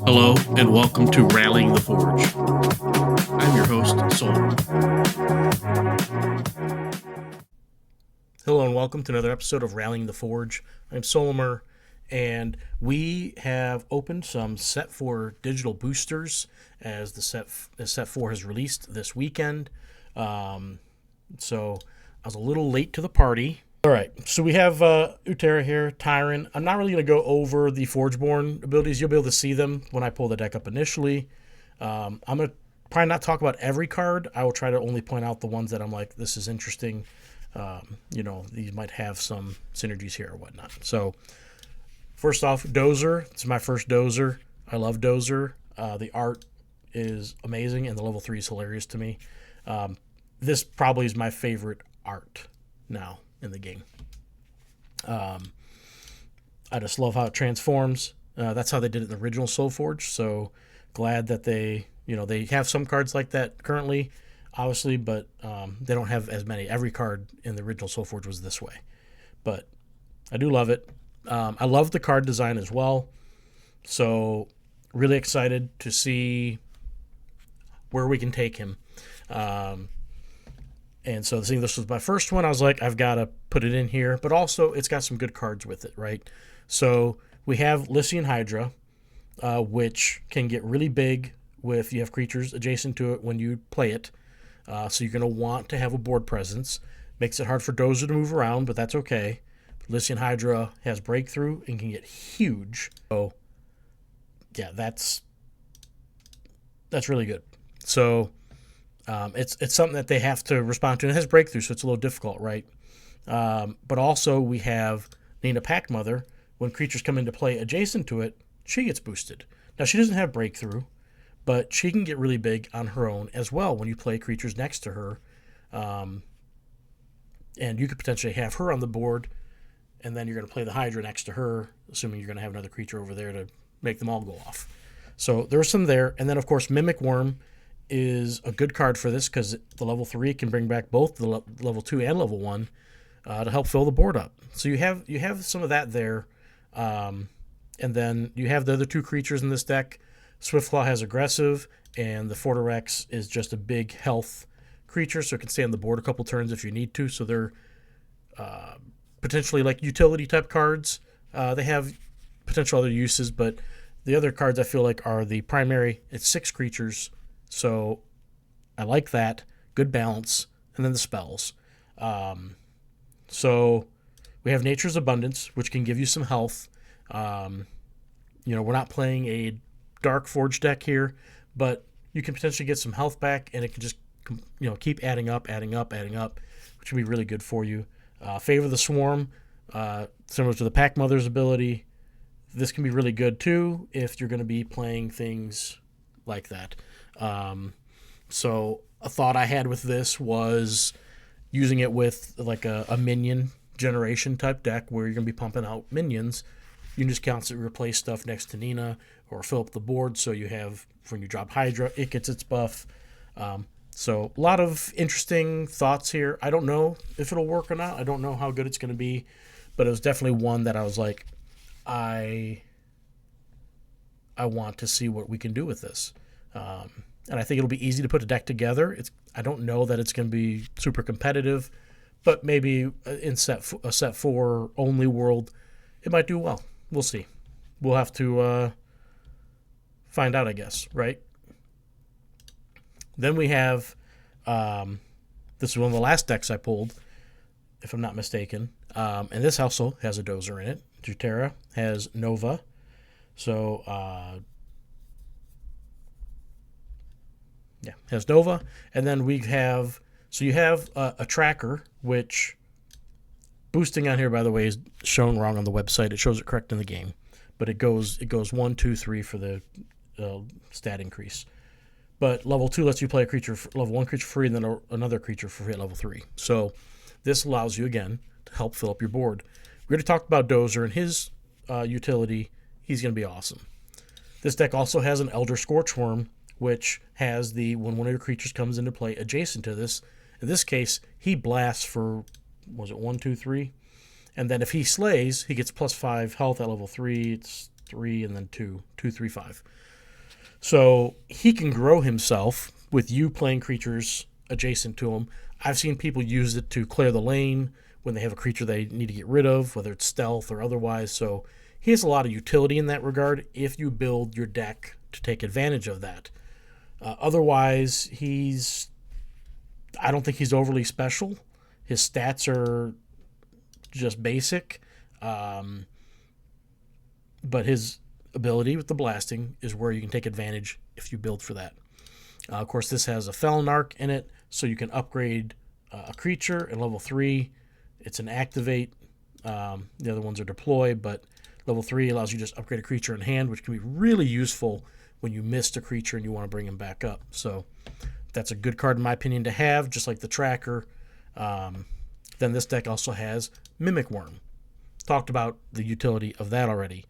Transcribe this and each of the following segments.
Hello, and welcome to Rallying the Forge. I'm your host, Sol. Hello, and welcome to another episode of Rallying the Forge. I'm Solimer, and we have opened some Set 4 digital boosters as the Set 4 has released this weekend. So I was a little late to the party. All right, so we have Utera here, Tyron. I'm not really going to go over the Forgeborn abilities. You'll be able to see them when I pull the deck up initially. I'm going to probably not talk about every card. I will try to only point out the ones that I'm like, this is interesting. These might have some synergies here or whatnot. So first off, Dozer. This is my first Dozer. I love Dozer. The art is amazing, and the level 3 is hilarious to me. This probably is my favorite art now in the game. I just love how it transforms. That's how they did it in the original SolForge. So glad that they have some cards like that currently, obviously, but they don't have as many. Every card in the original SolForge was this way. But I do love it. I love the card design as well. So really excited to see where we can take him. And so seeing this was my first one, I was like, I've got to put it in here. But also, it's got some good cards with it, right? So we have Lycian Hydra, which can get really big if you have creatures adjacent to it when you play it. So you're going to want to have a board presence. Makes it hard for Dozer to move around, but that's okay. Lycian Hydra has breakthrough and can get huge. So, yeah, that's really good. So it's something that they have to respond to. And it has breakthrough, so it's a little difficult, right? But also we have Nina Packmother. When creatures come into play adjacent to it, she gets boosted. Now, she doesn't have breakthrough, but she can get really big on her own as well when you play creatures next to her. And you could potentially have her on the board, and then you're going to play the Hydra next to her, assuming you're going to have another creature over there to make them all go off. So there's some there. And then, of course, Mimic Worm is a good card for this because the level 3 can bring back both the level 2 and level 1 to help fill the board up. So you have some of that there. And then you have the other two creatures in this deck. Swiftclaw has aggressive, and the Fortirex is just a big health creature, so it can stay on the board a couple turns if you need to. So they're potentially like utility type cards. They have potential other uses, but the other cards I feel like are the primary. It's 6 creatures, so I like that. Good balance. And then the spells. So we have Nature's Abundance, which can give you some health. We're not playing a Dark Forge deck here, but you can potentially get some health back, and it can just keep adding up, which can be really good for you. Favor the Swarm, similar to the Packmother's ability. This can be really good too if you're going to be playing things like that. So a thought I had with this was using it with like a minion generation type deck where you're going to be pumping out minions. You can just constantly replace stuff next to Nina or fill up the board, so you have, when you drop Hydra, it gets its buff. So a lot of interesting thoughts here. I don't know if it'll work or not. I don't know how good it's going to be, but it was definitely one that I was like, I want to see what we can do with this. And I think it'll be easy to put a deck together. I don't know that it's going to be super competitive, but maybe in a set 4 only world, it might do well. We'll see. We'll have to find out, I guess, right? Then we have, this is one of the last decks I pulled, if I'm not mistaken. And this also has a Dozer in it. Jutera has Nova. So, has Nova. And then we have, so you have a tracker, which boosting on here, by the way, is shown wrong on the website. It shows it correct in the game. But it goes 1, 2, 3 for the stat increase. But level 2 lets you play a creature, level 1 creature free, and then another creature for free at level 3. So this allows you, again, to help fill up your board. We already talked about Dozer and his utility. He's going to be awesome. This deck also has an Elder Scorchworm, which has when one of your creatures comes into play adjacent to this. In this case, he blasts for, was it 1, 2, 3? And then if he slays, he gets +5 health at level 3. It's 3 and then 2. 2, 3, 5. So he can grow himself with you playing creatures adjacent to him. I've seen people use it to clear the lane when they have a creature they need to get rid of, whether it's stealth or otherwise. So he has a lot of utility in that regard if you build your deck to take advantage of that. Otherwise, I don't think he's overly special. His stats are just basic. But his ability with the blasting is where you can take advantage if you build for that. Of course, this has a Felon Arc in it, so you can upgrade a creature at level 3. It's an activate. The other ones are deploy, but level 3 allows you to just upgrade a creature in hand, which can be really useful when you missed a creature and you want to bring him back up. So that's a good card, in my opinion, to have, just like the Tracker. Then this deck also has Mimic Worm. Talked about the utility of that already.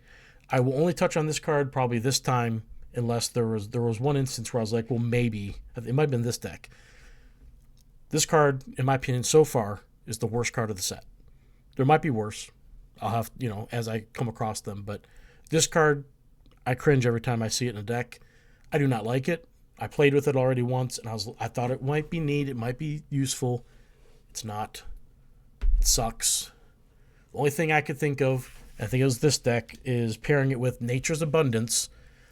I will only touch on this card probably this time, unless there was one instance where I was like, well, maybe. It might have been this deck. This card, in my opinion, so far, is the worst card of the set. There might be worse. I'll have, as I come across them. But this card, I cringe every time I see it in a deck. I do not like it. I played with it already once, and I thought it might be neat. It might be useful. It's not. It sucks. The only thing I could think of, I think it was this deck, is pairing it with Nature's Abundance.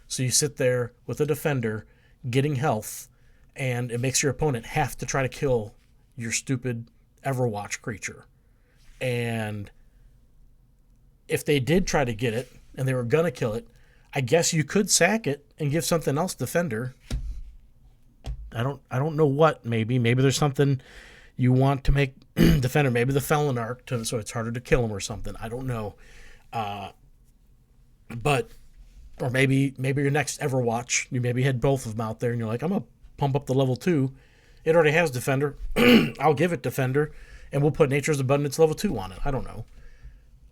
So you sit there with a defender getting health, and it makes your opponent have to try to kill your stupid Everwatch creature. And if they did try to get it, and they were going to kill it, I guess you could sack it and give something else defender. I don't know what, maybe. Maybe there's something you want to make defender, maybe the Felon Arc, so it's harder to kill him or something. I don't know. Or maybe your next Everwatch, you maybe had both of them out there, and you're like, I'm going to pump up the level 2. It already has defender. I'll give it defender, and we'll put Nature's Abundance level 2 on it. I don't know.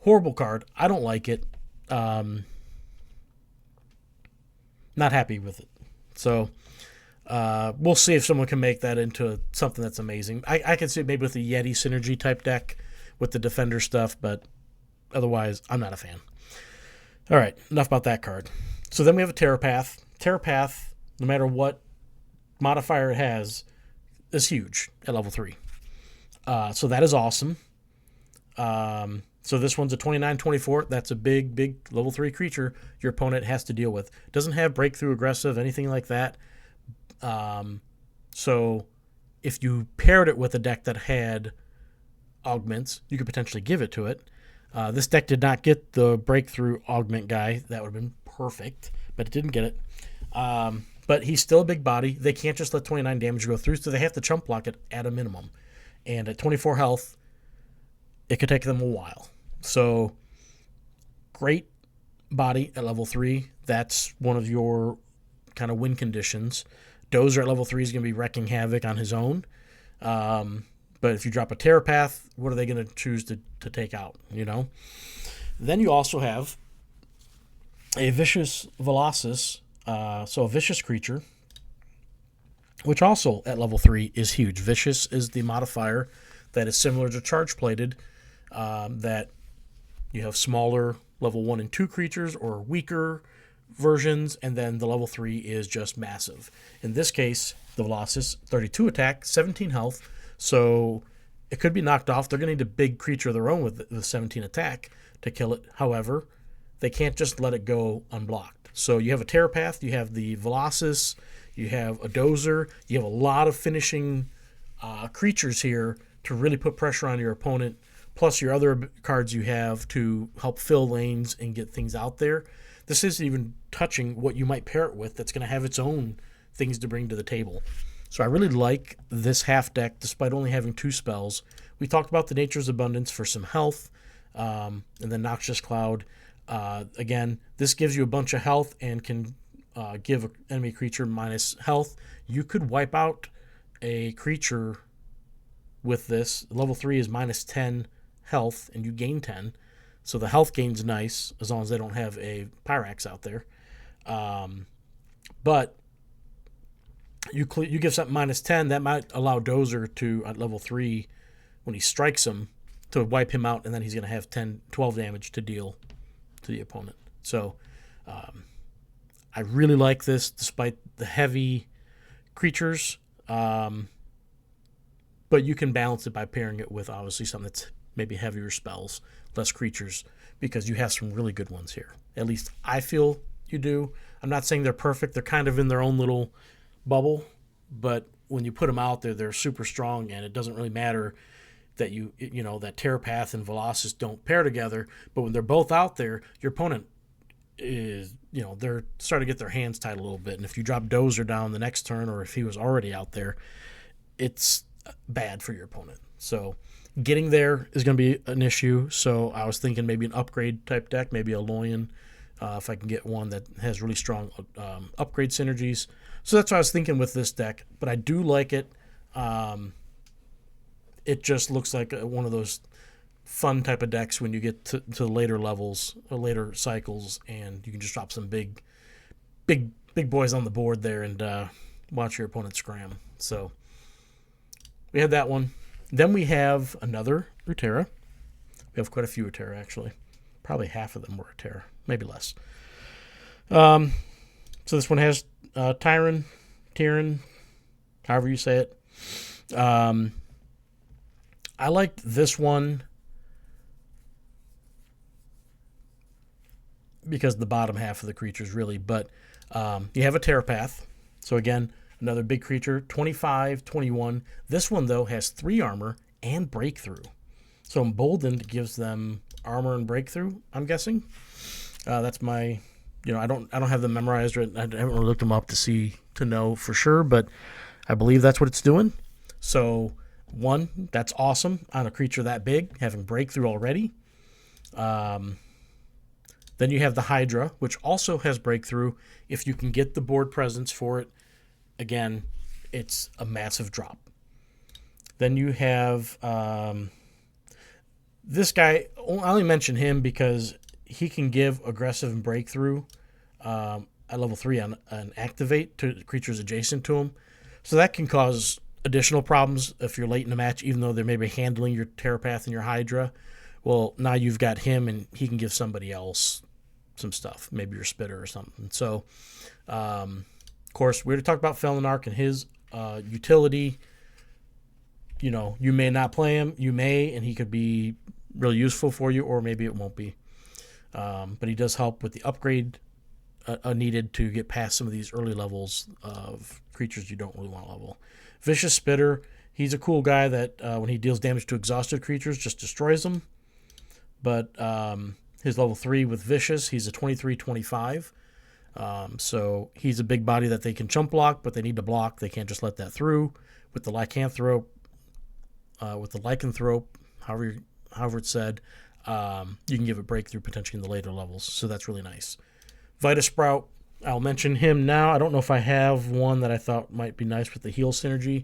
Horrible card. I don't like it. Not happy with it. So we'll see if someone can make that into something that's amazing. I can see it maybe with the Yeti synergy type deck with the defender stuff, but otherwise, I'm not a fan. All right, enough about that card. So then we have a Terrapath. Terrapath, no matter what modifier it has, is huge at level 3. So that is awesome. So this one's a 29-24. That's a big level 3 creature your opponent has to deal with. Doesn't have breakthrough aggressive, anything like that. So if you paired it with a deck that had augments, you could potentially give it to it. This deck did not get the breakthrough augment guy. That would have been perfect, but it didn't get it. But he's still a big body. They can't just let 29 damage go through, so they have to chump block it at a minimum. And at 24 health, it could take them a while. So, great body at level 3. That's one of your kind of win conditions. Dozer at level 3 is going to be wrecking havoc on his own. But if you drop a Terrapath, what are they going to choose to take out, Then you also have a Vicious Velocis, so a vicious creature, which also at level 3 is huge. Vicious is the modifier that is similar to Charge Plated, that you have smaller level 1 and 2 creatures or weaker versions, and then the level 3 is just massive. In this case, the Velocis, 32 attack, 17 health, so it could be knocked off. They're going to need a big creature of their own with the 17 attack to kill it. However, they can't just let it go unblocked. So you have a Terrapath, you have the Velocis, you have a Dozer, you have a lot of finishing creatures here to really put pressure on your opponent, plus your other cards you have to help fill lanes and get things out there. This isn't even touching what you might pair it with that's going to have its own things to bring to the table. So I really like this half deck, despite only having 2 spells. We talked about the Nature's Abundance for some health, and then Noxious Cloud. Again, this gives you a bunch of health and can give an enemy creature minus health. You could wipe out a creature with this. Level 3 is minus 10 health, and you gain 10. So the health gain's nice, as long as they don't have a Pyrax out there. But you give something minus 10, that might allow Dozer to, at level 3, when he strikes him, to wipe him out, and then he's going to have 10, 12 damage to deal to the opponent. So I really like this, despite the heavy creatures. But you can balance it by pairing it with obviously something that's maybe heavier spells, less creatures, because you have some really good ones here. At least I feel you do. I'm not saying they're perfect. They're kind of in their own little bubble, but when you put them out there, they're super strong, and it doesn't really matter that that Terrapath and Velocis don't pair together. But when they're both out there, your opponent is, they're starting to get their hands tied a little bit. And if you drop Dozer down the next turn, or if he was already out there, it's bad for your opponent. So getting there is going to be an issue. So I was thinking maybe an upgrade type deck, maybe a Loyan, if I can get one that has really strong upgrade synergies. So that's what I was thinking with this deck. But I do like it. It just looks like one of those fun type of decks when you get to later levels, or later cycles, and you can just drop some big boys on the board there and watch your opponent scram. So we had that one. Then we have another Ruterra. We have quite a few Ruterra, actually. Probably half of them were Ruterra, maybe less. So this one has Tyran, however you say it. I liked this one because the bottom half of the creatures, really. But you have a Terrapath. So again, another big creature, 25, 21. This one, though, has 3 armor and breakthrough. So Emboldened gives them armor and breakthrough, I'm guessing. That's my, I don't have them memorized, or I haven't really looked them up to know for sure, but I believe that's what it's doing. So one, that's awesome on a creature that big, having breakthrough already. Then you have the Hydra, which also has breakthrough. If you can get the board presence for it, again, it's a massive drop. Then you have this guy. I only mention him because he can give aggressive and breakthrough at level 3 on activate to creatures adjacent to him. So that can cause additional problems if you're late in the match, even though they're maybe handling your Terrapath and your Hydra. Well, now you've got him, and he can give somebody else some stuff, maybe your Spitter or something. So, of course, we already talked about Felonark and his utility. You may not play him, you may, and he could be really useful for you, or maybe it won't be. But he does help with the upgrade needed to get past some of these early levels of creatures you don't really want to level. Vicious Spitter, he's a cool guy that when he deals damage to exhausted creatures, just destroys them. But his level 3 with Vicious, he's a 23-25. So he's a big body that they can chump block, but they need to block. They can't just let that through. With the Lycanthrope, however it's said, you can give it breakthrough potentially in the later levels. So that's really nice. Vita Sprout, I'll mention him now. I don't know if I have one that I thought might be nice with the heal synergy,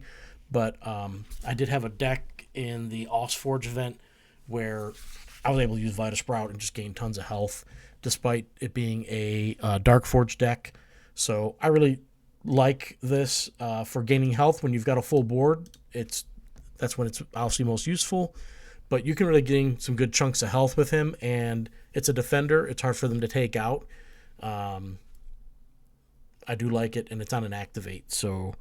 but I did have a deck in the SolForge event where I was able to use Vita Sprout and just gain tons of health, despite it being a Dark Forge deck. So I really like this for gaining health when you've got a full board. That's when it's obviously most useful. But you can really gain some good chunks of health with him, and it's a defender. It's hard for them to take out. I do like it, and it's on an activate. So,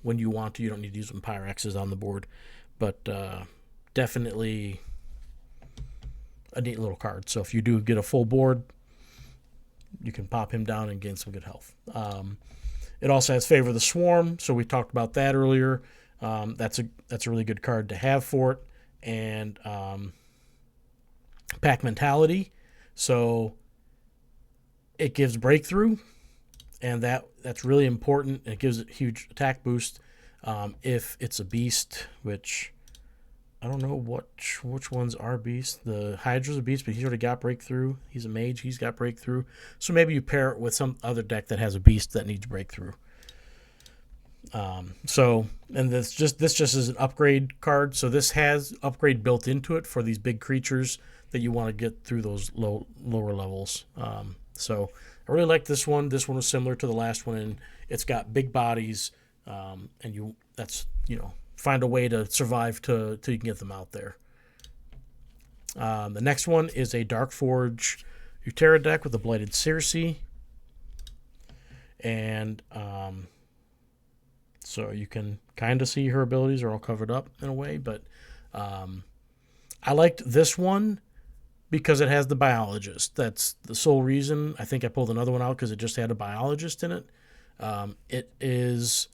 when you want to, you don't need to use some Pyraxes on the board. But definitely a neat little card. So if you do get a full board, you can pop him down and gain some good health. It also has Favor the Swarm, so we talked about that earlier. That's a really good card to have for it. And Pack Mentality, so it gives breakthrough, and that's really important. It gives a huge attack boost if it's a beast, which I don't know which ones are beasts. The Hydra's a beast, but he's already got breakthrough. He's a mage, he's got breakthrough. So maybe you pair it with some other deck that has a beast that needs breakthrough. This just is an upgrade card. So this has upgrade built into it for these big creatures that you want to get through those lower levels. So I really like this one. This one was similar to the last one, and it's got big bodies, and that's find a way to survive till you can get them out there. The next one is a SolForge Utera deck with a Blighted Circe. And so you can kind of see her abilities are all covered up in a way, but I liked this one because it has the biologist. That's the sole reason. I think I pulled another one out because it just had a biologist in it. It is,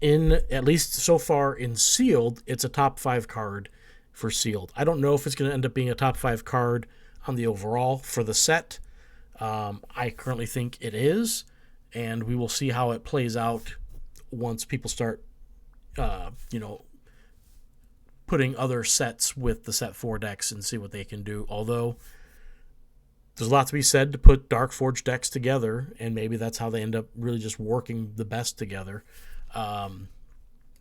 in at least so far in sealed, it's a top 5 card for sealed. I don't know if it's going to end up being a top 5 card on the overall for the set. I currently think it is, and we will see how it plays out once people start, putting other sets with the set 4 decks and see what they can do. Although there's a lot to be said to put SolForge decks together, and maybe that's how they end up really just working the best together. But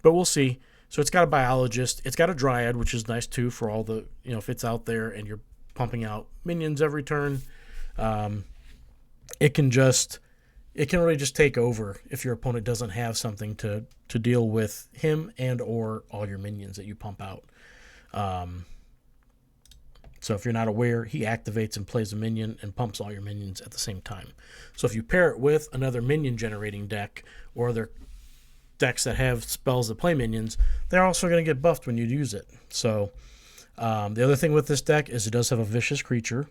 we'll see. So it's got a biologist. It's got a dryad, which is nice too for all the, if it's out there and you're pumping out minions every turn. It can really just take over if your opponent doesn't have something to deal with him and or all your minions that you pump out. So if you're not aware, he activates and plays a minion and pumps all your minions at the same time. So if you pair it with another minion generating deck or other decks that have spells that play minions, they're also going to get buffed when you use it. So the other thing with this deck is it does have a vicious creature.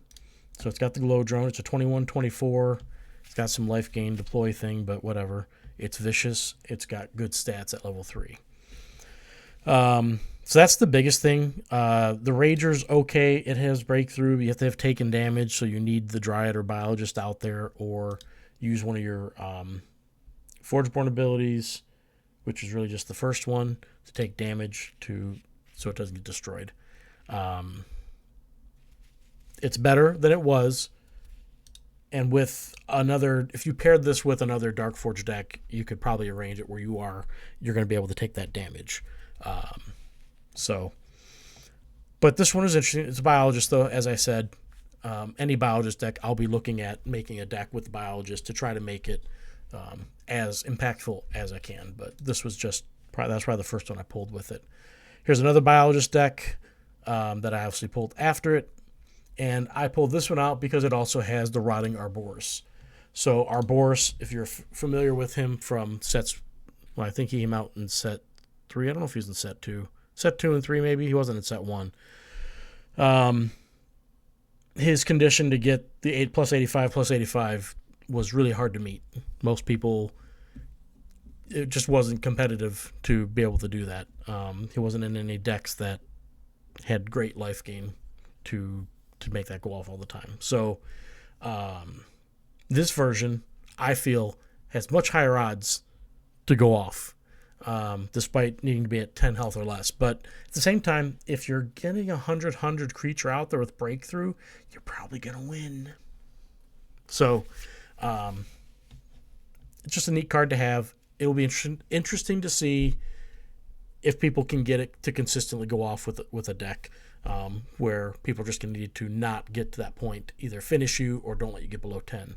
So it's got the glow drone. It's a 21-24. It's got some life gain deploy thing, but whatever. It's vicious. It's got good stats at level 3. So that's the biggest thing. The Rager's okay. It has breakthrough. You have to have taken damage, so you need the Dryad or Biologist out there, or use one of your Forgeborn abilities, which is really just the first one, to take damage so it doesn't get destroyed. It's better than it was. And with another, if you paired this with another SolForge deck, you could probably arrange it where you're going to be able to take that damage. But this one is interesting. It's a biologist, though, as I said. Any biologist deck, I'll be looking at making a deck with the biologist to try to make it as impactful as I can. But this was that's probably the first one I pulled with it. Here's another biologist deck that I obviously pulled after it. And I pulled this one out because it also has the Rotting Arboreus. So Arboreus, if you're familiar with him from sets, well, I think he came out in set 3. I don't know if he was in set 2. Set 2 and 3 maybe. He wasn't in set 1. His condition to get the 8 plus 85 plus 85 was really hard to meet. Most people, it just wasn't competitive to be able to do that. He wasn't in any decks that had great life gain to make that go off all the time. So this version, I feel, has much higher odds to go off, despite needing to be at 10 health or less. But at the same time, if you're getting a 100 creature out there with breakthrough, you're probably going to win. So it's just a neat card to have. It'll be interesting to see if people can get it to consistently go off with a deck. Where people are just going to need to not get to that point, either finish you or don't let you get below 10.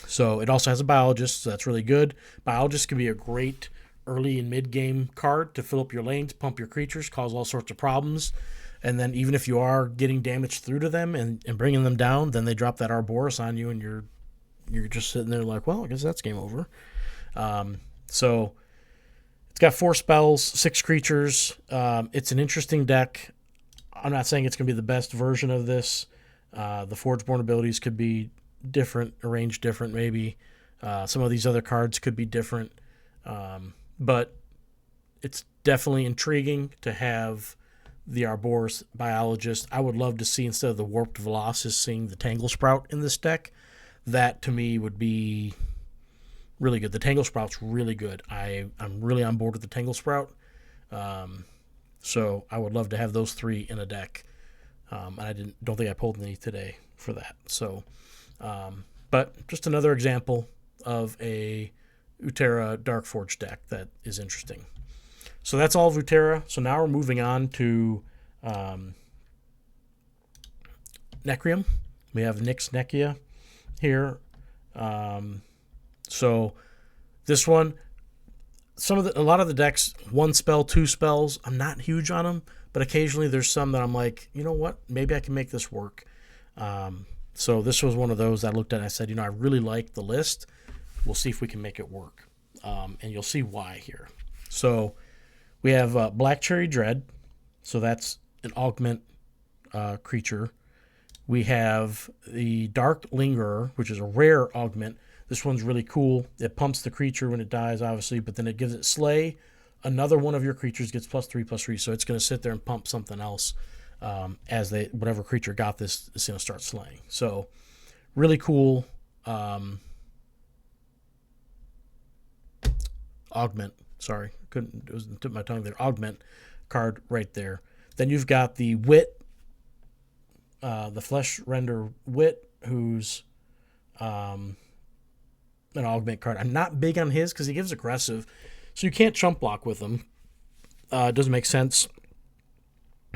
So it also has a biologist, so that's really good. Biologist can be a great early and mid-game card to fill up your lanes, pump your creatures, cause all sorts of problems. And then even if you are getting damage through to them and bringing them down, then they drop that Arboreus on you, and you're just sitting there like, well, I guess that's game over. So it's got 4 spells, 6 creatures. It's an interesting deck. I'm not saying it's going to be the best version of this. The Forgeborn abilities could be different, arranged different maybe. Some of these other cards could be different. But it's definitely intriguing to have the Arboreus Biologist. I would love to see, instead of the Warped Velocist, seeing the Tangle Sprout in this deck. That, to me, would be really good. The Tangle Sprout's really good. I'm really on board with the Tangle Sprout. So I would love to have those 3 in a deck. And I don't think I pulled any today for that. So, but just another example of a Utera SolForge deck that is interesting. So that's all of Utera. So now we're moving on to Necrium. We have Nyx Nekia here. So this one, a lot of the decks, one spell, two spells, I'm not huge on them, but occasionally there's some that I'm like, you know what, maybe I can make this work. So this was one of those I looked at and I said, I really like the list. We'll see if we can make it work. And you'll see why here. So we have Black Cherry Dread. So that's an augment creature. We have the Dark Lingerer, which is a rare augment. This one's really cool. It pumps the creature when it dies, obviously, but then it gives it Slay. Another one of your creatures gets +3/+3, so it's going to sit there and pump something else as whatever creature got this is going to start slaying. So really cool augment. Sorry, it was tip of my tongue there. Augment card right there. Then you've got the Wit, the Flesh Render Wit, who's an augment card. I'm not big on his because he gives aggressive, so you can't chump block with him. It doesn't make sense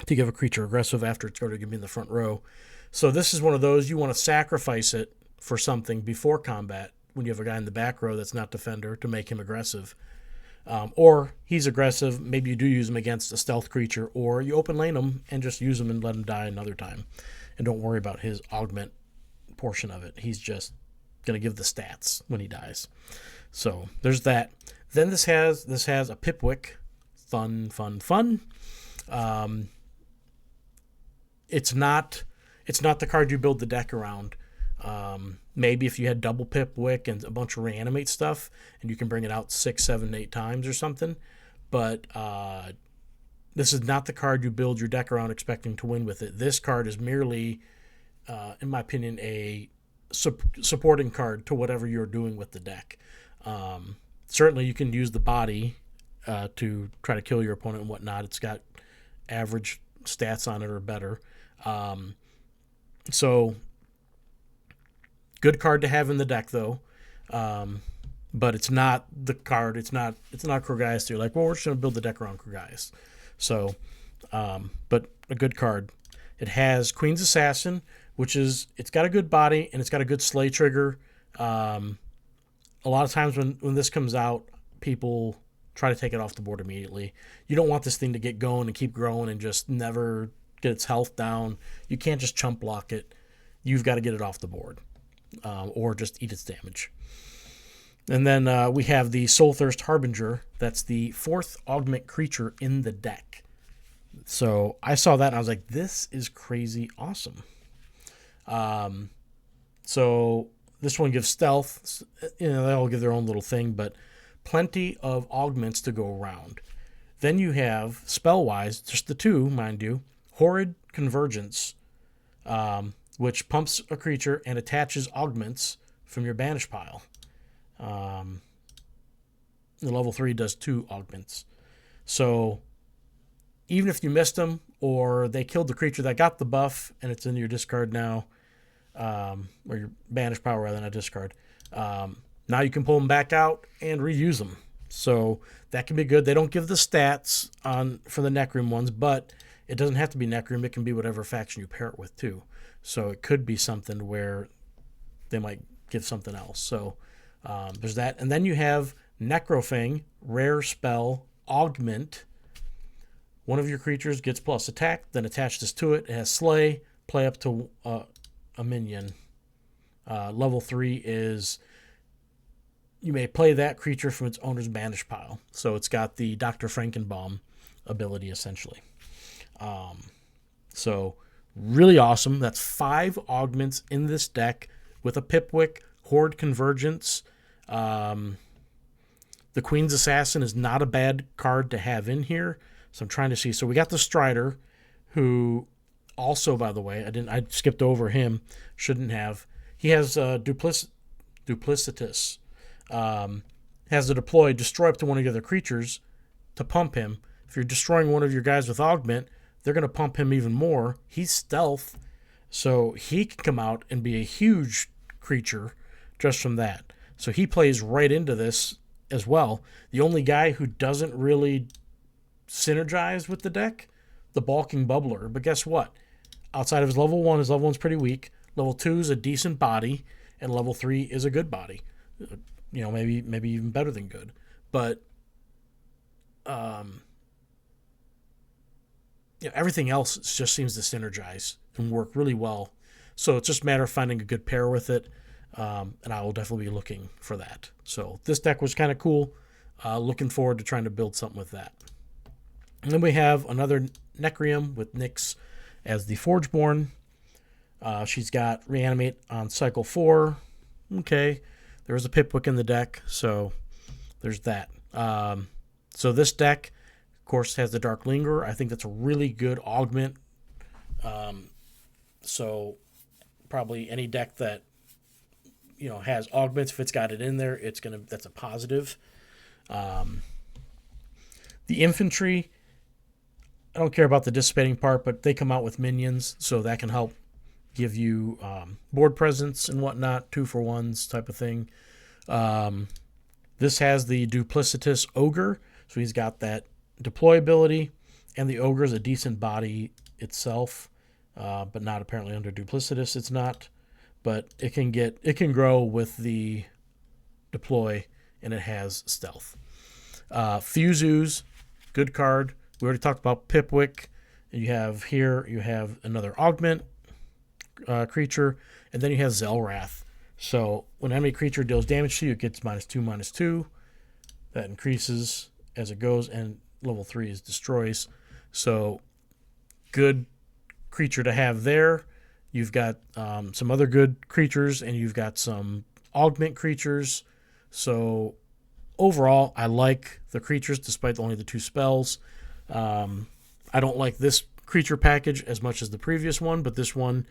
to give a creature aggressive after it's already going to be in the front row. So this is one of those you want to sacrifice it for something before combat when you have a guy in the back row that's not defender to make him aggressive. Or he's aggressive, maybe you do use him against a stealth creature, or you open lane him and just use him and let him die another time. And don't worry about his augment portion of it. He's just going to give the stats when he dies. So there's that. Then this has a Pipwick. Fun. It's not the card you build the deck around. Maybe if you had double Pipwick and a bunch of reanimate stuff, and you can bring it out 6, 7, 8 times or something. But this is not the card you build your deck around expecting to win with it. This card is merely, in my opinion, a supporting card to whatever you're doing with the deck. Certainly, you can use the body to try to kill your opponent and whatnot. It's got average stats on it or better. So good card to have in the deck though. But it's not the card. It's not Krogaius. You're like, well, we're just going to build the deck around Krogaius. So, but a good card. It has Queen's Assassin, it's got a good body and it's got a good slay trigger. A lot of times when this comes out, people try to take it off the board immediately. You don't want this thing to get going and keep growing and just never get its health down. You can't just chump block it. You've got to get it off the board, or just eat its damage. And then we have the Soulthirst Harbinger. That's the 4th augment creature in the deck. So I saw that and I was like, this is crazy awesome. So this one gives stealth. They all give their own little thing, but plenty of augments to go around. Then you have, spell-wise, just the 2, mind you, Horrid Convergence, which pumps a creature and attaches augments from your banish pile. The level 3 does 2 augments. So even if you missed them or they killed the creature that got the buff and it's in your discard now, or your banish pile rather than a discard, now you can pull them back out and reuse them. So that can be good. They don't give the stats for the Necrim ones, but it doesn't have to be Necrim. It can be whatever faction you pair it with too. So it could be something where they might give something else. So there's that. And then you have Necrofang, rare spell, augment. One of your creatures gets plus attack, then attach this to it. It has slay, play up to a minion. Level 3 is you may play that creature from its owner's banish pile. So it's got the Dr. Frankenbaum ability essentially. So really awesome. That's 5 augments in this deck with a Pipwick, Horde Convergence. The Queen's Assassin is not a bad card to have in here. So I'm trying to see. So we got the Strider, who also, by the way, I skipped over him. Shouldn't have. He has Duplicitous. Has to deploy, destroy up to one of the other creatures to pump him. If you're destroying one of your guys with augment, they're going to pump him even more. He's stealth, so he can come out and be a huge creature just from that. So he plays right into this as well. The only guy who doesn't really synergize with the deck, the Balking Bubbler. But guess what? Outside of his level 1, his level 1's pretty weak. Level 2 is a decent body, and level 3 is a good body. Maybe even better than good. But Everything else just seems to synergize and work really well. So it's just a matter of finding a good pair with it. And I will definitely be looking for that. So this deck was kind of cool. Looking forward to trying to build something with that. And then we have another Necrium with Nyx as the Forgeborn. She's got Reanimate on cycle 4. Okay. There was a Pipwick in the deck, so there's that. So this deck, of course, has the Dark Lingerer. I think that's a really good augment. So probably any deck that has augments, if it's got it in there, that's a positive. The infantry, I don't care about the dissipating part, but they come out with minions, so that can help give you board presence and whatnot, 2-for-1s type of thing. This has the Duplicitous Ogre, so he's got that deploy ability, and the Ogre is a decent body itself, but not apparently under Duplicitous. It's not, but it can grow with the deploy, and it has stealth. Fuzu's, good card. We already talked about Pipwick. You have another augment creature, and then you have Zelrath. So when enemy creature deals damage to you, it gets -2/-2. That increases as it goes, and level 3 is destroys. So good creature to have there. You've got some other good creatures, and you've got some augment creatures. So overall, I like the creatures despite only the 2 spells. I don't like this creature package as much as the previous one, but this one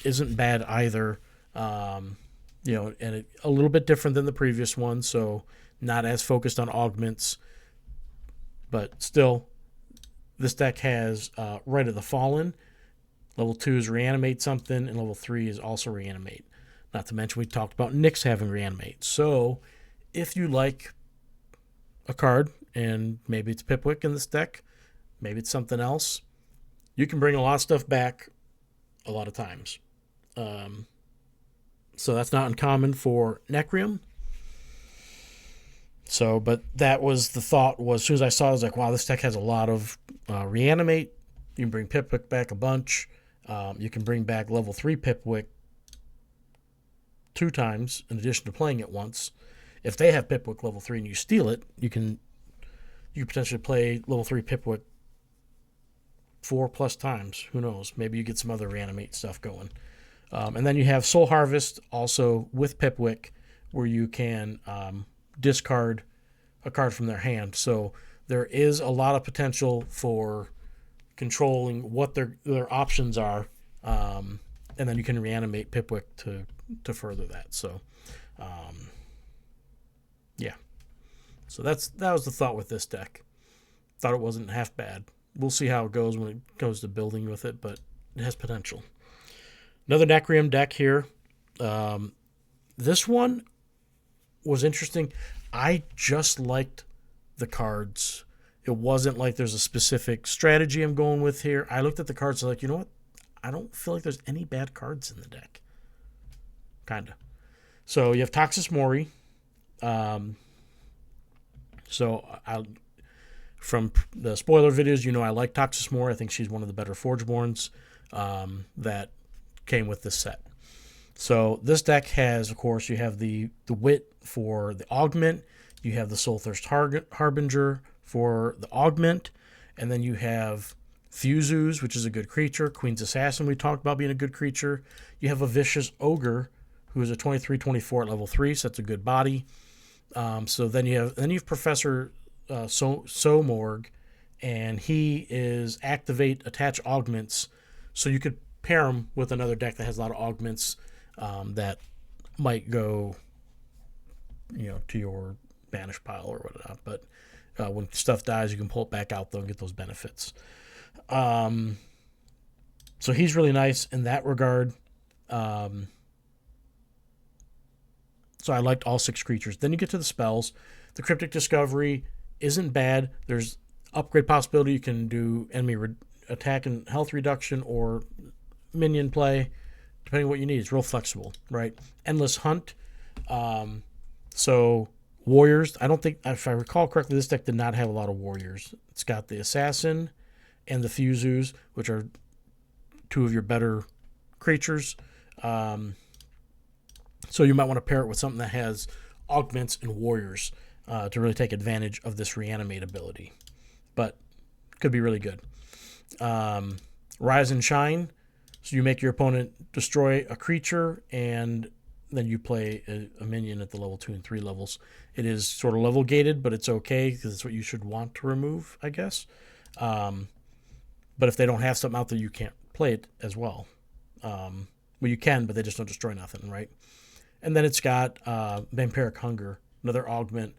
isn't bad either. And a little bit different than the previous one, so not as focused on augments. But still, this deck has Rite of the Fallen. Level 2 is Reanimate something, and level 3 is also Reanimate. Not to mention we talked about Nyx having Reanimate. So if you like a card, and maybe it's Pipwick in this deck, maybe it's something else, you can bring a lot of stuff back a lot of times. So that's not uncommon for Necrium. So, but that was the thought. Was as soon as I saw it, I was like, wow, this deck has a lot of Reanimate. You can bring Pipwick back a bunch. You can bring back level 3 Pipwick 2 times in addition to playing it once. If they have Pipwick level 3 and you steal it, you potentially play level 3 Pipwick 4+ times. Who knows? Maybe you get some other Reanimate stuff going. And then you have Soul Harvest also with Pipwick, where you can discard a card from their hand. So there is a lot of potential for controlling what their options are, and then you can Reanimate Pipwick to further that. So, yeah. So that was the thought with this deck. Thought it wasn't half bad. We'll see how it goes when it goes to building with it, but it has potential. Another Necrium deck here. This one was interesting. I just liked the cards. It wasn't like there's a specific strategy I'm going with here. I looked at the cards and like, you know what? I don't feel like there's any bad cards in the deck. Kind of. So you have Toxis Mori. From the spoiler videos, I like Toxis Mori. I think she's one of the better Forgeborns that came with this set. So this deck has, of course, you have the Wit for the augment. You have the Soulthirst Harbinger for the augment. And then you have Fuzu's, which is a good creature. Queen's Assassin, we talked about being a good creature. You have a Vicious Ogre, who is a 23/24 at level 3, so that's a good body. So then you have Professor Somorg, and he is activate, attach augments. So you could pair him with another deck that has a lot of augments that might go, to your banish pile or whatnot. But when stuff dies, you can pull it back out though and get those benefits. So he's really nice in that regard. So I liked all 6 creatures. Then you get to the spells. The Cryptic Discovery isn't bad. There's upgrade possibility. You can do enemy attack and health reduction or minion play, depending on what you need. It's real flexible, right? Endless Hunt. So Warriors. I don't think, if I recall correctly, this deck did not have a lot of warriors. It's got the assassin and the fusus, which are two of your better creatures. So you might want to pair it with something that has augments and warriors to really take advantage of this reanimate ability. But could be really good. Rise and Shine. So you make your opponent destroy a creature, and then you play a minion at the level 2 and 3 levels. It is sort of level gated, but it's okay because it's what you should want to remove, I guess. But if they don't have something out there, you can't play it as well. Well, you can, but they just don't destroy nothing, right? And then it's got Vampiric Hunger, another augment.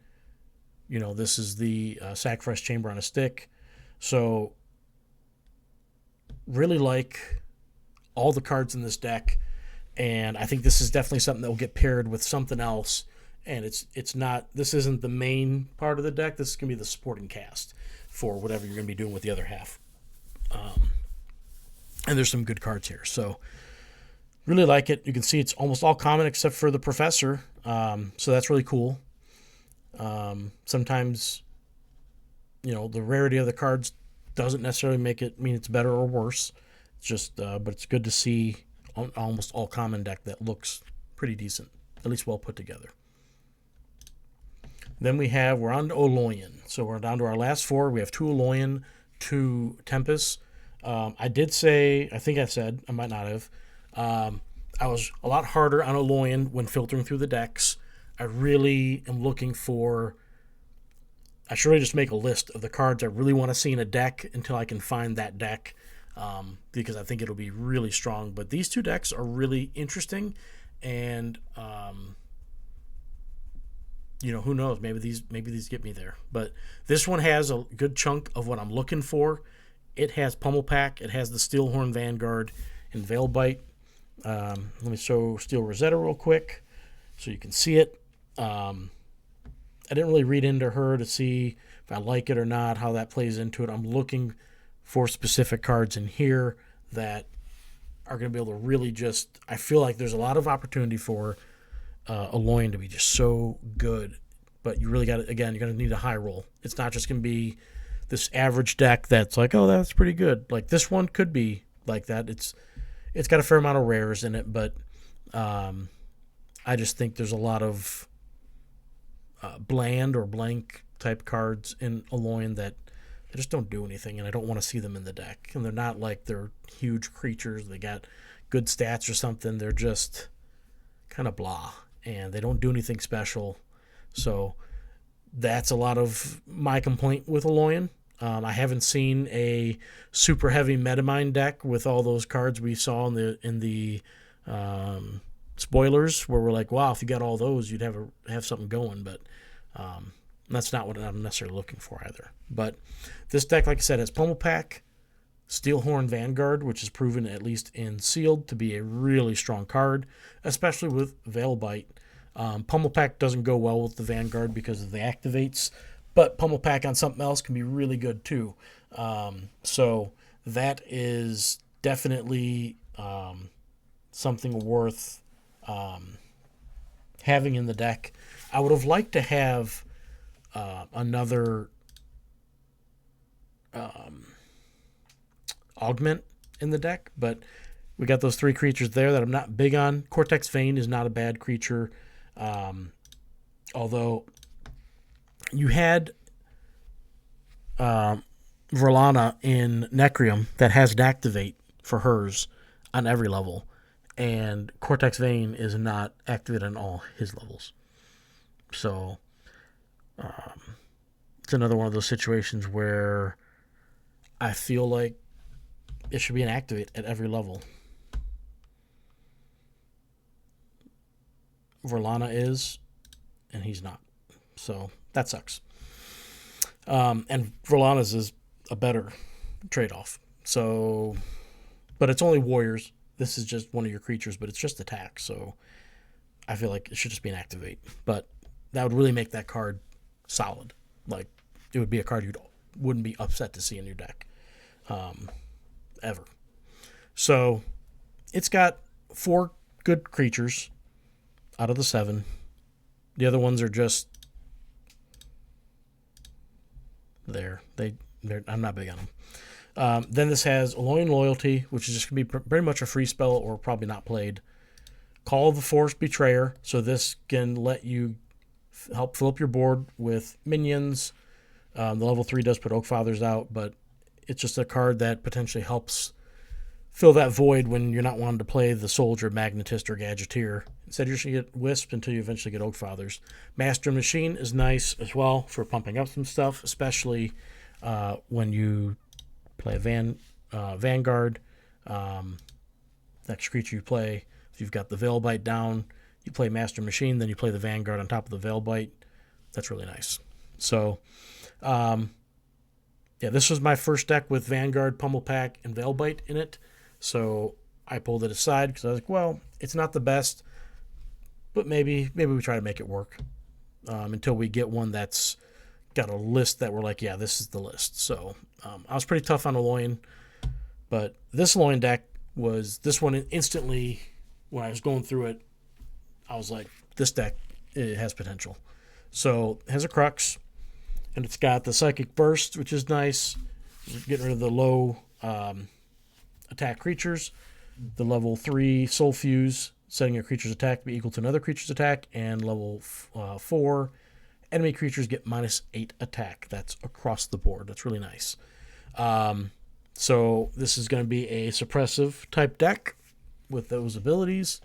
You know, this is the Sacrifice Chamber on a stick. So, really like all the cards in this deck, and I think this is definitely something that will get paired with something else. And it's not, this isn't the main part of the deck. This is going to be the supporting cast for whatever you're going to be doing with the other half. And there's some good cards here. So, really like it. You can see it's almost all common except for the Professor. So that's really cool. Sometimes, you know, the rarity of the cards doesn't necessarily make it mean it's better or worse. It's just, but it's good to see almost all common deck that looks pretty decent, at least well put together. Then we're on to Oloyan. So we're down to our last 4. We have 2 Oloyan, 2 Tempest. I did say, I think I said, I might not have, I was a lot harder on Oloyan when filtering through the decks. I really am looking for, I should really just make a list of the cards I really want to see in a deck until I can find that deck, because I think it'll be really strong. But these 2 decks are really interesting, and you know, who knows? Maybe these get me there. But this one has a good chunk of what I'm looking for. It has Pummel Pack, it has the Steelhorn Vanguard, and Veilbite. Let me show Steel Rosetta real quick so you can see it. I didn't really read into her to see if I like it or not, how that plays into it. I'm looking for specific cards in here that are going to be able to really just, I feel like there's a lot of opportunity for Oloyan to be just so good. But you really got to, again, you're going to need a high roll. It's not just going to be this average deck that's like, oh, that's pretty good. Like this one could be like that. It's got a fair amount of rares in it, but I just think there's a lot of bland or blank type cards in Oloyan that they just don't do anything, and I don't want to see them in the deck. And they're not like they're huge creatures. They got good stats or something. They're just kind of blah, and they don't do anything special. So that's a lot of my complaint with Oloyan. I haven't seen a super heavy Metamind deck with all those cards we saw in the spoilers, where we're like, wow, if you got all those, you'd have something going. But that's not what I'm necessarily looking for either. But this deck, like I said, has Pummel Pack, Steelhorn Vanguard, which is proven, at least in Sealed, to be a really strong card, especially with Veilbite. Pummel Pack doesn't go well with the Vanguard because of the activates, but Pummel Pack on something else can be really good too. So that is definitely something worth having in the deck. I would have liked to have another augment in the deck, but we got those 3 creatures there that I'm not big on. Cortex Vein is not a bad creature, although you had Verlana in Necrium that has an activate for hers on every level, and Cortex Vein is not activated on all his levels. So it's another one of those situations where I feel like it should be an activate at every level. Verlana is, and he's not. So that sucks. And Verlana's is a better trade-off. So, but it's only warriors. This is just one of your creatures, but it's just attack. So I feel like it should just be an activate. But that would really make that card solid. Like, it would be a card you wouldn't be upset to see in your deck. Ever. So it's got 4 good creatures out of the 7. The other ones are just I'm not big on them. Then this has Alloying Loyalty, which is just going to be pretty much a free spell or probably not played. Call of the Forest Betrayer, so this can let you help fill up your board with minions. The level 3 does put Oak Fathers out, but it's just a card that potentially helps fill that void when you're not wanting to play the Soldier, Magnetist, or Gadgeteer. Instead, you're just going to get Wisp until you eventually get Oak Fathers. Master Machine is nice as well for pumping up some stuff, especially when you play a Vanguard. Next creature you play, if you've got the Veilbite down, you play Master Machine, then you play the Vanguard on top of the Veilbite. That's really nice. So, this was my first deck with Vanguard, Pummel Pack, and Veilbite in it. So I pulled it aside because I was like, well, it's not the best, but maybe we try to make it work until we get one that's got a list that we're like, yeah, this is the list. So I was pretty tough on Alloying, but this Alloying deck this one instantly, when I was going through it, I was like, this deck, it has potential. So it has a Crux, and it's got the Psychic Burst, which is nice. Getting rid of the low attack creatures. The level 3 Soul Fuse, setting your creature's attack to be equal to another creature's attack. And level 4, enemy creatures get -8 attack. That's across the board. That's really nice. So this is going to be a suppressive type deck with those abilities.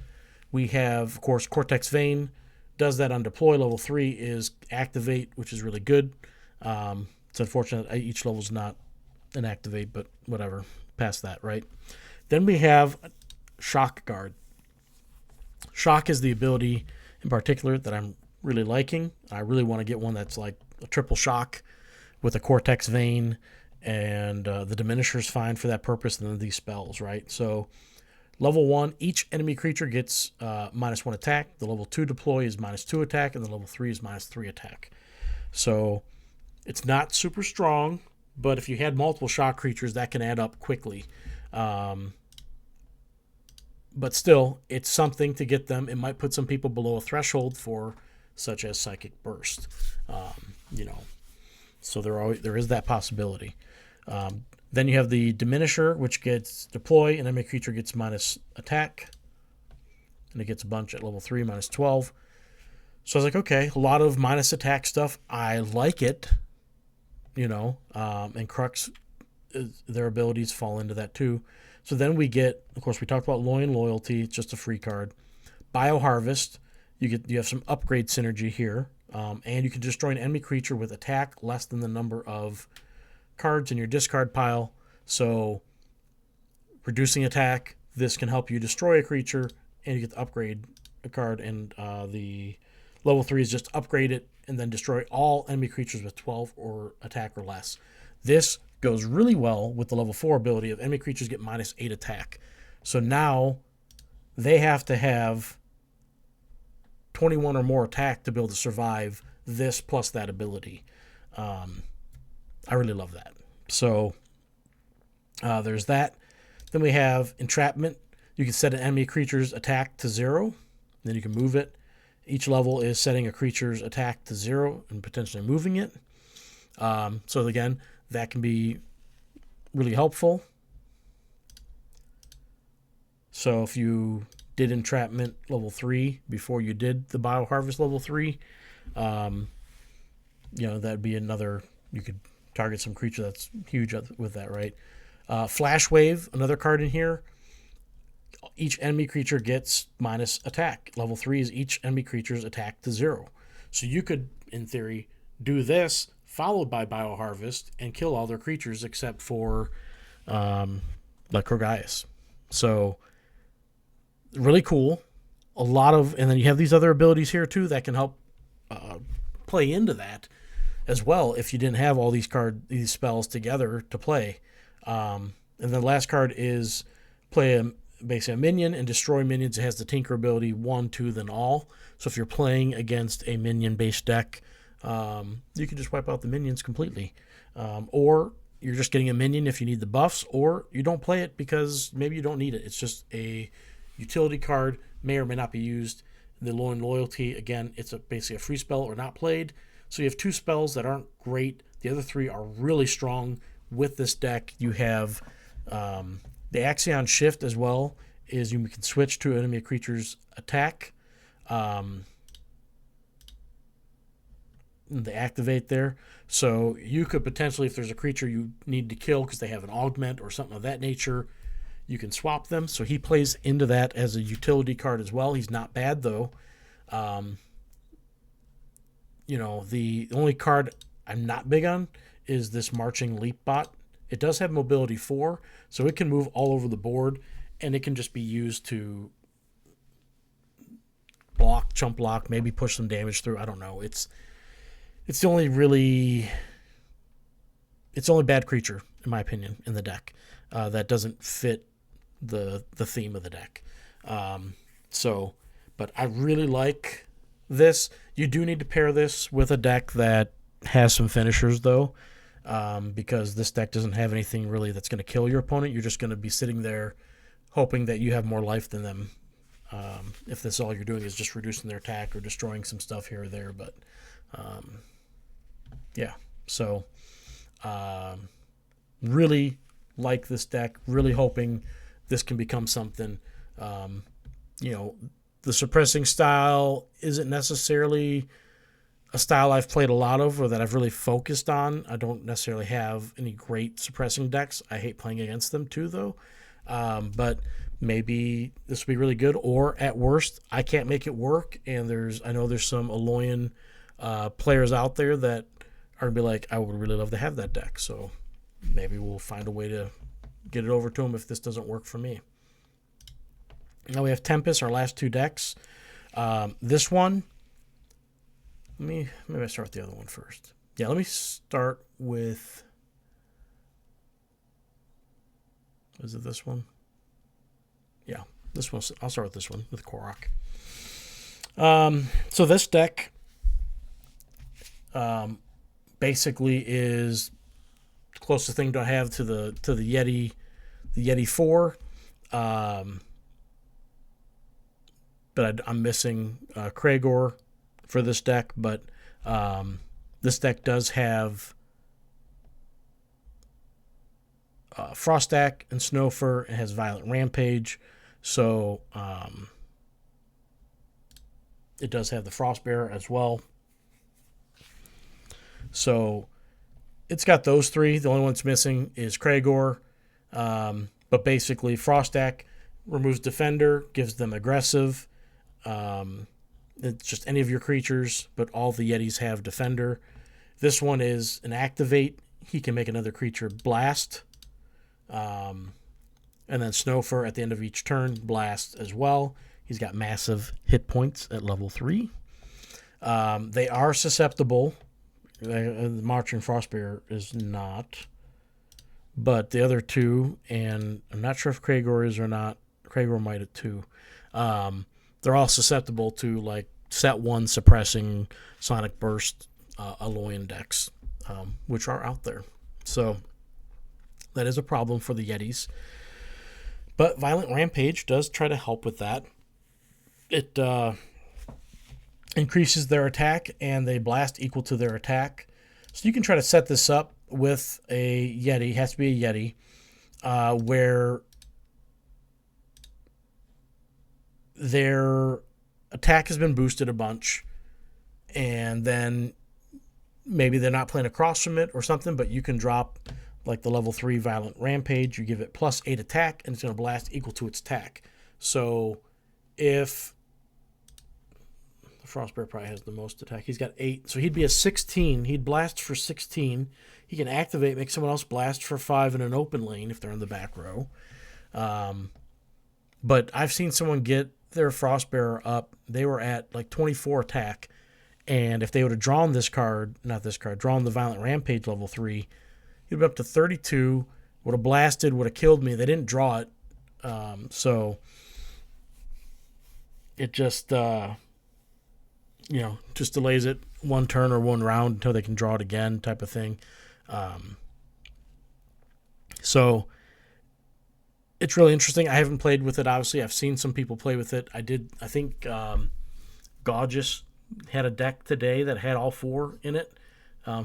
We have, of course, Cortex Vein. Does that on deploy. Level 3 is Activate, which is really good. It's unfortunate each level is not an Activate, but whatever. Past that, right? Then we have Shock Guard. Shock is the ability in particular that I'm really liking. I really want to get one that's like a triple shock with a Cortex Vein, and the Diminisher is fine for that purpose, and then these spells, right? So level 1, each enemy creature gets -1 attack. The level 2 deploy is -2 attack, and the level 3 is -3 attack. So it's not super strong, but if you had multiple shock creatures, that can add up quickly. But still, it's something to get them. It might put some people below a threshold for such as Psychic Burst. So there is that possibility. Then you have the Diminisher, which gets deploy, and enemy creature gets minus attack. And it gets a bunch at level 3, -12. So I was like, okay, a lot of minus attack stuff. I like it, and Crux, their abilities fall into that too. So then we get, of course, we talked about Loyalty, it's just a free card. Bioharvest, you have some upgrade synergy here, and you can destroy an enemy creature with attack less than the number of cards in your discard pile. So reducing attack, this can help you destroy a creature, and you get to upgrade a card, and the level 3 is just upgrade it and then destroy all enemy creatures with 12 or attack or less. This goes really well with the level 4 ability of enemy creatures get -8 attack. So now they have to have 21 or more attack to be able to survive this plus that ability. I really love that. So there's that. Then we have Entrapment. You can set an enemy creature's attack to 0. Then you can move it. Each level is setting a creature's attack to 0 and potentially moving it. So again, that can be really helpful. So if you did Entrapment level 3 before you did the Bioharvest level 3, that'd be another, you could target some creature that's huge with that, right? Flash Wave, another card in here. Each enemy creature gets minus attack. Level 3 is each enemy creature's attack to 0. So you could, in theory, do this followed by Bioharvest and kill all their creatures except for like Krogaius. So really cool. And then you have these other abilities here too that can help play into that as well if you didn't have all these spells together to play. And the last card is play basically a minion and destroy minions. It has the Tinker ability 1, 2, then all. So if you're playing against a minion-based deck, you can just wipe out the minions completely. Or you're just getting a minion if you need the buffs, or you don't play it because maybe you don't need it. It's just a utility card, may or may not be used. The Loyalty, again, it's basically a free spell or not played. So you have 2 spells that aren't great The other three are really strong with this deck. You have the Axion Shift as well, is you can switch to enemy creature's attack. They activate there. So you could potentially, if there's a creature you need to kill because they have an augment or something of that nature, you can swap them. So he plays into that as a utility card as well. He's not bad, though. The only card I'm not big on is this Marching Leap Bot. It does have mobility 4, so it can move all over the board, and it can just be used to block, chump block, maybe push some damage through. I don't know. It's the only bad creature, in my opinion, in the deck that doesn't fit the theme of the deck. But I really like this. You do need to pair this with a deck that has some finishers, though, because this deck doesn't have anything really that's going to kill your opponent. You're just going to be sitting there hoping that you have more life than them. If this all you're doing is just reducing their attack or destroying some stuff here or there. But yeah, so really like this deck. Really hoping this can become something. The suppressing style isn't necessarily a style I've played a lot of or that I've really focused on. I don't necessarily have any great suppressing decks. I hate playing against them too, though. But maybe this will be really good, or at worst, I can't make it work. And I know there's some Alolan players out there that are gonna be like, I would really love to have that deck. So maybe we'll find a way to get it over to them if this doesn't work for me. Now we have Tempest, our last two decks. This one, maybe I start with the other one first. Yeah, let me start with, is it this one? Yeah, this one. I'll start with this one, with Korok. So this deck basically is the closest thing to have to the Yeti 4. But I'm missing Kragor for this deck. But this deck does have Frostak and Snowfur. It has Violent Rampage. So it does have the Frostbearer as well. So it's got those three. The only one that's missing is Kragor. But basically, Frostak removes Defender, gives them aggressive. It's just any of your creatures, but all the Yetis have Defender. This one is an activate. He can make another creature blast. And then Snowfur at the end of each turn, blast as well. He's got massive hit points at level 3. They are susceptible. The Marching Frostbearer is not. But the other two, and I'm not sure if Kragor is or not. Kragor might have too. They're all susceptible to like set 1 suppressing Sonic Burst Alolan decks, which are out there. So that is a problem for the Yetis. But Violent Rampage does try to help with that. It increases their attack, and they blast equal to their attack. So you can try to set this up with a Yeti. It has to be a Yeti, where their attack has been boosted a bunch, and then maybe they're not playing across from it or something, but you can drop like the level 3 Violent Rampage. You give it plus 8 attack, and it's going to blast equal to its attack. So if the Frostbear probably has the most attack, he's got 8, so he'd be a 16. He'd blast for 16. He can activate, make someone else blast for 5 in an open lane if they're in the back row. But I've seen someone get their Frostbearer up. They were at like 24 attack, and if they would have drawn drawn the Violent Rampage level 3, he'd be up to 32, would have blasted, would have killed me. They didn't draw it. So it just, just delays it 1 turn or 1 round until they can draw it again, type of thing. So it's really interesting. I haven't played with it, obviously. I've seen some people play with it. I think Gorgeous had a deck today that had all 4 in it.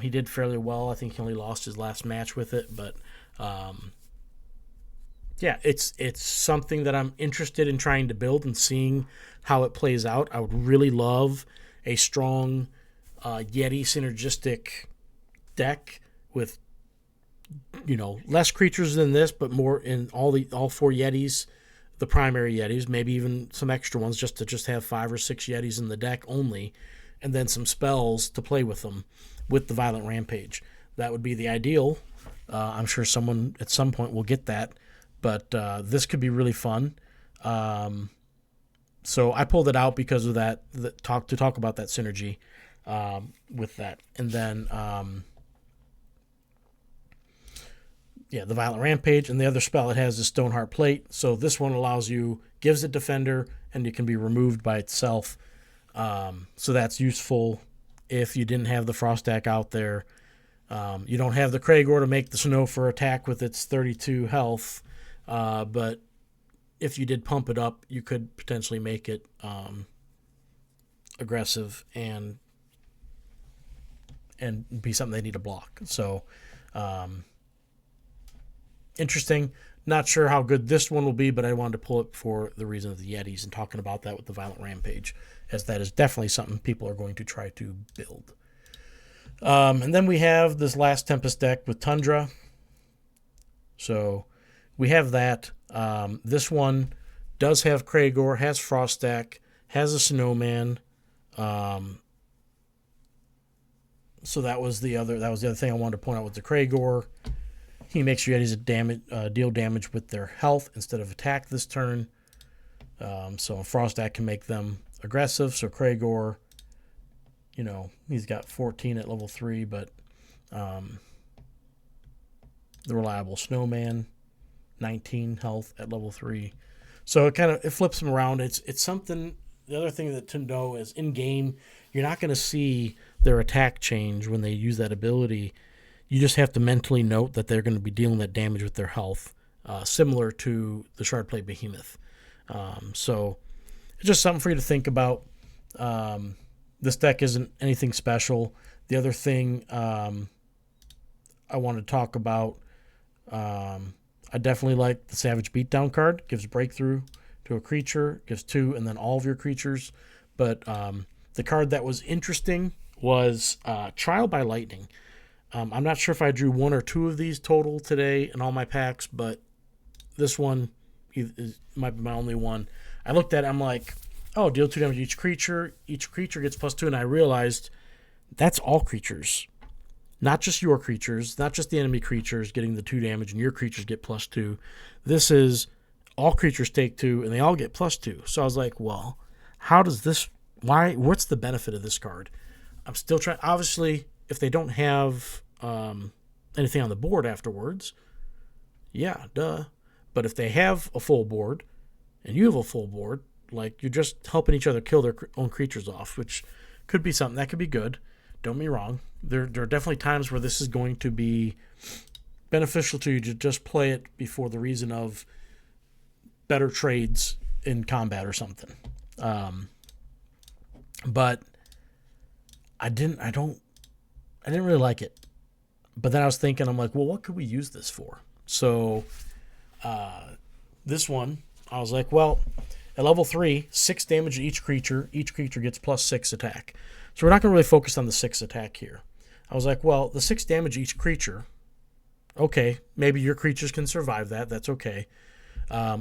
He did fairly well. I think he only lost his last match with it, but um, yeah, it's something that I'm interested in trying to build and seeing how it plays out. I would really love a strong Yeti synergistic deck with less creatures than this, but more in all four Yetis, the primary Yetis, maybe even some extra ones just to have 5 or 6 Yetis in the deck only, and then some spells to play with them with the Violent Rampage. That would be the ideal. I'm sure someone at some point will get that, but this could be really fun. So I pulled it out because of that. To talk about that synergy with that, and then the Violent Rampage, and the other spell it has is Stoneheart Plate. So this one gives it Defender, and it can be removed by itself. So that's useful if you didn't have the Frost deck out there. You don't have the Kragor to make the snow for attack with its 32 health, but if you did pump it up, you could potentially make it aggressive and be something they need to block. So interesting. Not sure how good this one will be, but I wanted to pull it for the reason of the Yetis and talking about that with the Violent Rampage, as that is definitely something people are going to try to build. And then we have this last Tempest deck with Tundra. So we have that. This one does have Kragor, has Frost stack, has a Snowman. So that was the other thing I wanted to point out with the Kragor. He makes your Yetis deal damage with their health instead of attack this turn. So a Frost stack can make them aggressive. So Kragor, he's got 14 at level 3, but the reliable Snowman, 19 health at level 3. So it flips him around. It's something. The other thing to know is in game, you're not going to see their attack change when they use that ability. You just have to mentally note that they're going to be dealing that damage with their health, similar to the Shardplate Behemoth. So it's just something for you to think about. This deck isn't anything special. The other thing I want to talk about, I definitely like the Savage Beatdown card. Gives breakthrough to a creature, gives 2, and then all of your creatures. But the card that was interesting was Trial by Lightning. I'm not sure if I drew 1 or 2 of these total today in all my packs, but this one might be my only one. I looked at it, I'm like, oh, deal 2 damage to each creature. Each creature gets +2, and I realized that's all creatures. Not just your creatures, not just the enemy creatures getting the 2 damage and your creatures get +2. This is all creatures take 2, and they all get +2. So I was like, well, how does this... what's the benefit of this card? I'm still trying... Obviously, if they don't have anything on the board afterwards, yeah, duh. But if they have a full board, and you have a full board, like, you're just helping each other kill their own creatures off, which could be something that could be good. Don't get me wrong. There are definitely times where this is going to be beneficial to you to just play it before the reason of better trades in combat or something. But I didn't really like it. But then I was thinking, I'm like, well, what could we use this for? So this one, I was like, well, at level 3, 6 damage to each creature. Each creature gets +6 attack. So we're not going to really focus on the 6 attack here. I was like, well, the 6 damage each creature, okay, maybe your creatures can survive that. That's okay.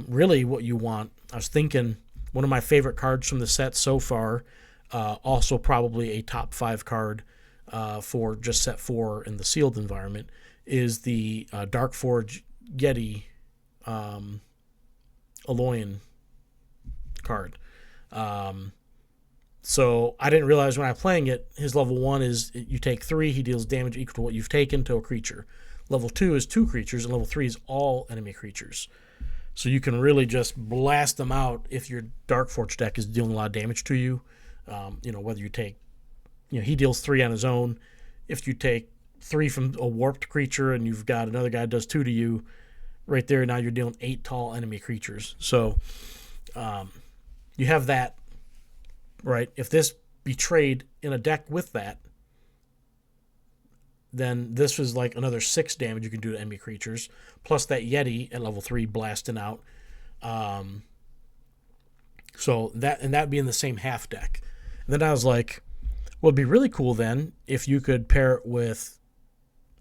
Really what you want, I was thinking, one of my favorite cards from the set so far, also probably a top 5 card for just set 4 in the sealed environment, is the Darkforge Yeti Aloyan card. So I didn't realize when I was playing it, his level 1 is you take 3, he deals damage equal to what you've taken to a creature. Level 2 is 2 creatures, and level 3 is all enemy creatures. So you can really just blast them out if your Darkforge deck is dealing a lot of damage to you. Whether you take, he deals 3 on his own. If you take 3 from a warped creature and you've got another guy that does 2 to you, right there, now you're dealing 8 tall enemy creatures. So you have that, right? If this betrayed in a deck with that, then this was like another 6 damage you can do to enemy creatures, plus that Yeti at level 3 blasting out. So that being the same half deck. And then I was like, well, it'd be really cool then if you could pair it with,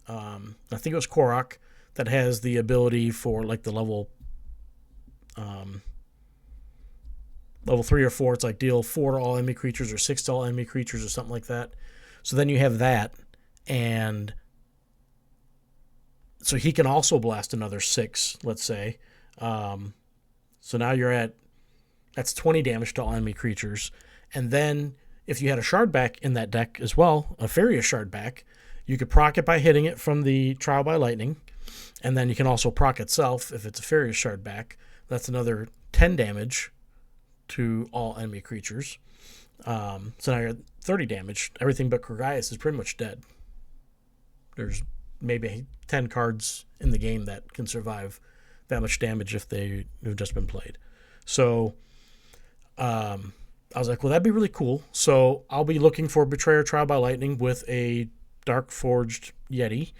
I think it was Korok, that has the ability for like the level 3 or 4. It's like deal 4 to all enemy creatures or 6 to all enemy creatures or something like that. So then you have that, and so he can also blast another 6, let's say. So now that's 20 damage to all enemy creatures. And then if you had a Shardback in that deck as well, a Furious Shardback, you could proc it by hitting it from the Trial by Lightning. And then you can also proc itself if it's a Furious Shardback. That's another 10 damage to all enemy creatures. So now you're at 30 damage. Everything but Kragaius is pretty much dead. There's maybe 10 cards in the game that can survive that much damage if they've just been played. So I was like, well, that'd be really cool. So I'll be looking for Betrayer Trial by Lightning with a Dark Forged Yeti.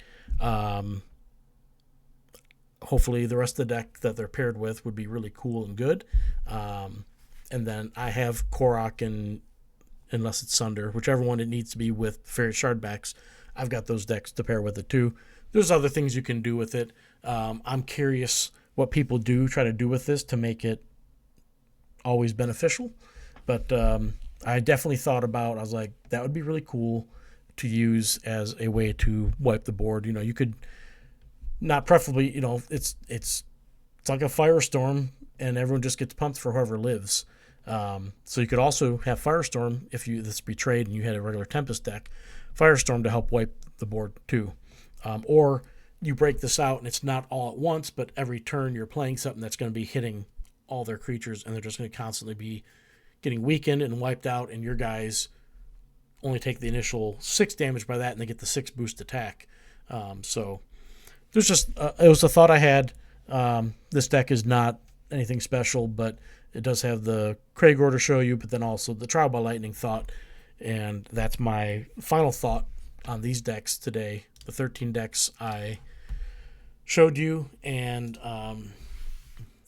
Hopefully the rest of the deck that they're paired with would be really cool and good. And then I have Korok and unless it's Sunder, whichever one it needs to be with Furious Shardbacks. I've got those decks to pair with it too. There's other things you can do with it. I'm curious what people try to do with this to make it always beneficial. But I definitely thought about, I was like, that would be really cool to use as a way to wipe the board. You could not preferably, it's like a Firestorm and everyone just gets pumped for whoever lives. So you could also have Firestorm if this betrayed and you had a regular Tempest deck, Firestorm to help wipe the board too. Or you break this out and it's not all at once, but every turn you're playing something that's going to be hitting all their creatures and they're just going to constantly be getting weakened and wiped out, and your guys only take the initial 6 damage by that and they get the 6 boost attack. So there's just it was a thought I had. This deck is not anything special, but it does have the Kragor to show you, but then also the Trial by Lightning thought, and that's my final thought on these decks today, the 13 decks I showed you. And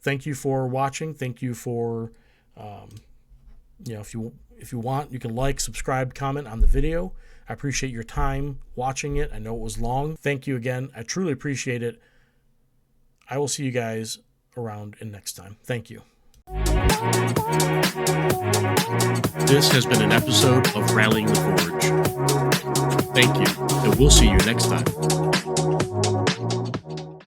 thank you for watching. Thank you for if you want, you can like, subscribe, comment on the video. I appreciate your time watching it. I know it was long. Thank you again. I truly appreciate it. I will see you guys around in next time. Thank you. This has been an episode of Rallying the Forge. Thank you, and we'll see you next time.